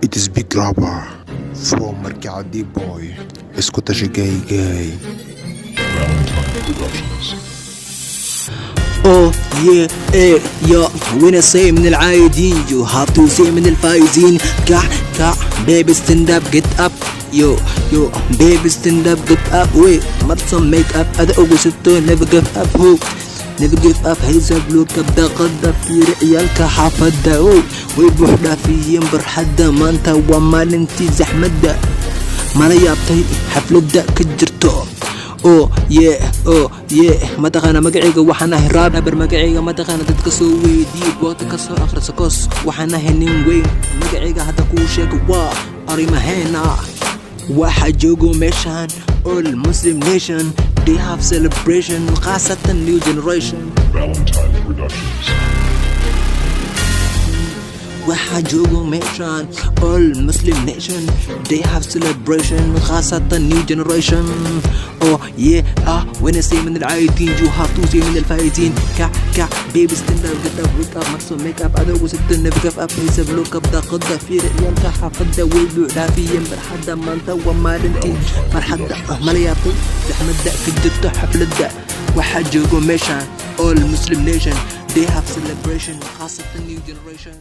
It is big rapper from Marcadi boy. Escuta gay gay. Valentine Productions. Oh yeah ايه يا وين say من العايدين you have to say من الفايزين كع baby stand up get up yo baby stand up get up wait مرسم make up هذا أول ستة never give up who never give up هيزا بلوك ابدا غدا في رعيالك حافظة ويبوحدا في ينبر حدا ما انت ومال انتي زحمة ما يابتي حفلة كجرتو oh yeah mataqaana magacayga waxaan ahay rapper magacayga mataqaana dadka soo weydiiyo waqti ka soo akhriso kos waxaan ahay nin weyn magacayga hadda kuu sheego waa arimaheena waxa joogo meeshaan all Muslim nation they have celebration khaasatan new generation Valentine Productions. waxa joogo meeshaan all Muslim nation they have celebration khaasatan new generation oh yeah when I say من العايدين you have to say من الفايزين كع baby stand up get up wake up مرسو make up أدوق ست never give up حساب لوك أبدا قدة في رئيالك حافظة ويبوع في ينبر حدا ما انت وما انتي فرحدة ملياطي زحمة كجدة حفلة waxa joogo meeshaan all Muslim nation they have celebration خاصة new generation